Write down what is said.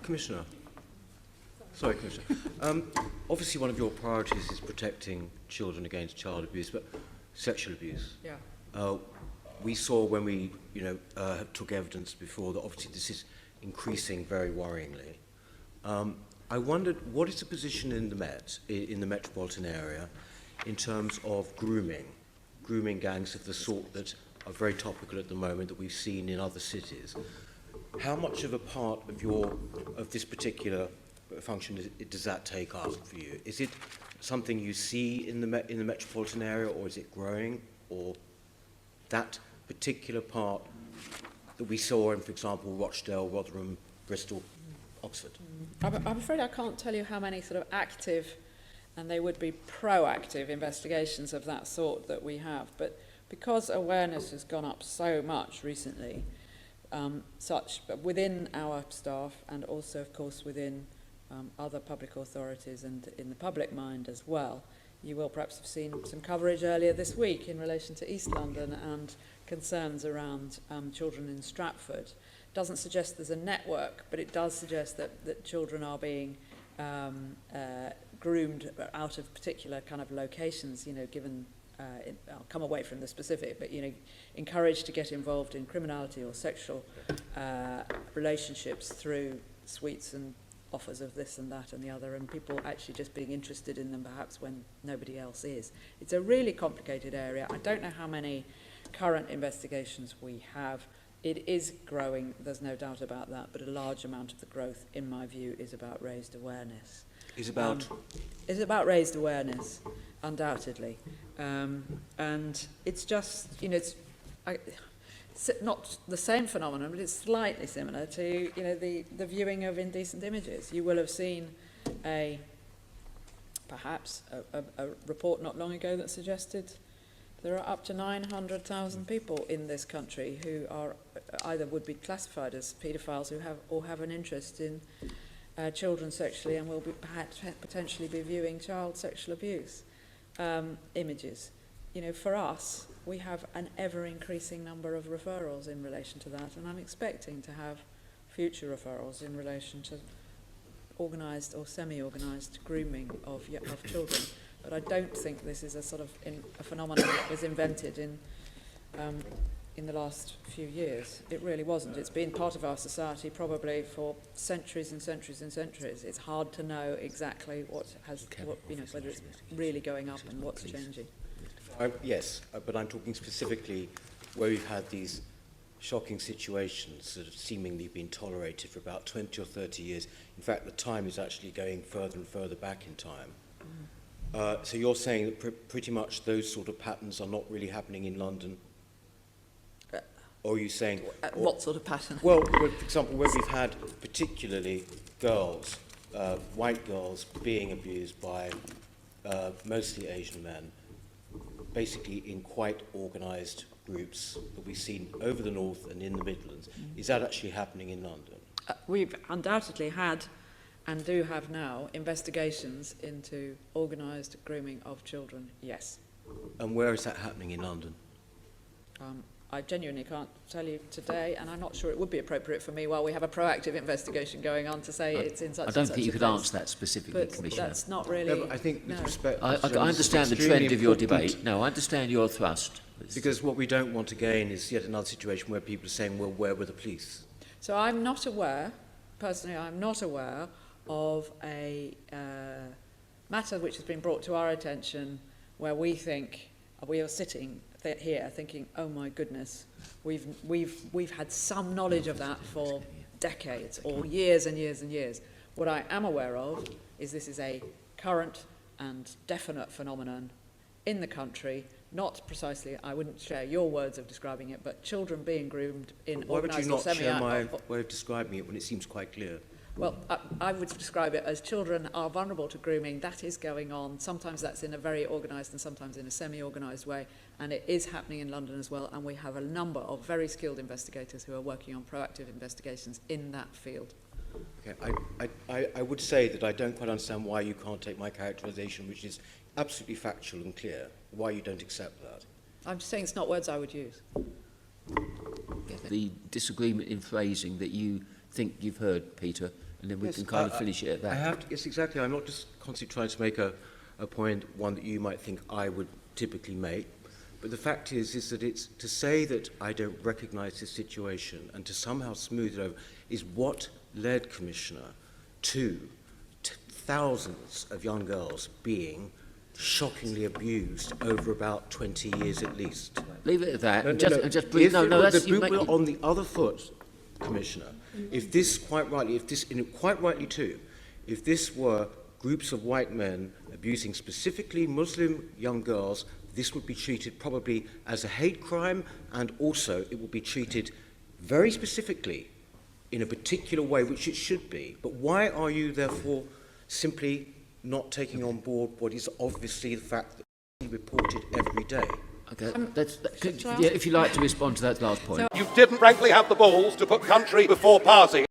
Commissioner. Sorry, Commissioner. Obviously, one of your priorities is protecting children against child abuse, but sexual abuse. Yeah. We saw when we, took evidence before that obviously this is increasing very worryingly. I wondered, what is the position in the in the metropolitan area, in terms of grooming gangs of the sort that are very topical at the moment that we've seen in other cities? How much of a part of this particular function does that take up for you? Is it something you see in the metropolitan area, or is it growing, or that particular part that we saw in, for example, Rochdale, Rotherham, Bristol, Oxford? I'm afraid I can't tell you how many sort of active, and they would be proactive investigations of that sort that we have, but because awareness has gone up so much recently, but within our staff and also, of course, within other public authorities and in the public mind as well. You will perhaps have seen some coverage earlier this week in relation to East London and concerns around children in Stratford. Doesn't suggest there's a network, but it does suggest that children are being groomed out of particular kind of locations, given, I'll come away from the specific, but, encouraged to get involved in criminality or sexual relationships through sweets and offers of this and that and the other, and people actually just being interested in them perhaps when nobody else is. It's a really complicated area. I don't know how many current investigations we have. It is growing, there's no doubt about that, but a large amount of the growth, in my view, is about raised awareness. Is about raised awareness, undoubtedly. And it's just, it's not the same phenomenon, but it's slightly similar to, the viewing of indecent images. You will have seen perhaps a report not long ago that suggested there are up to 900,000 people in this country who are either would be classified as paedophiles or have an interest in children sexually and will be potentially be viewing child sexual abuse images. For us, we have an ever-increasing number of referrals in relation to that, and I'm expecting to have future referrals in relation to organised or semi-organised grooming of children. But I don't think this is a sort of a phenomenon that was invented in the last few years. It really wasn't. It's been part of our society probably for centuries and centuries and centuries. It's hard to know exactly whether it's really going up and what's changing. Yes, but I'm talking specifically where we've had these shocking situations that have seemingly been tolerated for about 20 or 30 years. In fact, the time is actually going further and further back in time. So you're saying that pretty much those sort of patterns are not really happening in London? Or are you saying... what sort of pattern? Well, for example, where we've had particularly girls, white girls, being abused by mostly Asian men, basically in quite organised groups that we've seen over the north and in the Midlands. Is that actually happening in London? We've undoubtedly had and do have now investigations into organised grooming of children, yes. And where is that happening in London? I genuinely can't tell you today, and I'm not sure it would be appropriate for me while we have a proactive investigation going on to say it's in such and such a place. I don't think you could answer that specifically, but Commissioner. That's not really... No, but I think with respect... I understand the trend of your debate. No, I understand your thrust. Because what we don't want again is yet another situation where people are saying, well, where were the police? So I'm not aware, personally, I'm not aware of a matter which has been brought to our attention where we think, we are sitting here thinking, oh my goodness, we've had some knowledge of that for decades or years and years and years. What I am aware of is this is a current and definite phenomenon in the country, not precisely, I wouldn't share your words of describing it, but children being groomed in organised or semi... Why would you not share my way of describing it when it seems quite clear? Well, I would describe it as children are vulnerable to grooming. That is going on. Sometimes that's in a very organised and sometimes in a semi-organised way. And it is happening in London as well. And we have a number of very skilled investigators who are working on proactive investigations in that field. Okay, I would say that I don't quite understand why you can't take my characterisation, which is absolutely factual and clear, why you don't accept that. I'm just saying it's not words I would use. The disagreement in phrasing that you think you've heard, Peter, and then we Yes, can kind of finish it at I that. have to, yes, exactly. I'm not just constantly trying to make a point, one that you might think I would typically make, but the fact is that it's to say that I don't recognise this situation and to somehow smooth it over is what led, Commissioner, to thousands of young girls being shockingly abused over about 20 years at least. Leave it at that. No, and no, just, no. and just breathe. If No, it no, were that's the you boot make. were on the other foot, Commissioner, if this quite rightly too, if this were groups of white men abusing specifically Muslim young girls, this would be treated probably as a hate crime, and also it would be treated very specifically in a particular way, which it should be. But why are you therefore simply not taking on board what is obviously the fact that it's reported every day? Okay, shall I if you like to respond to that last point. So- You didn't frankly have the balls to put country before party.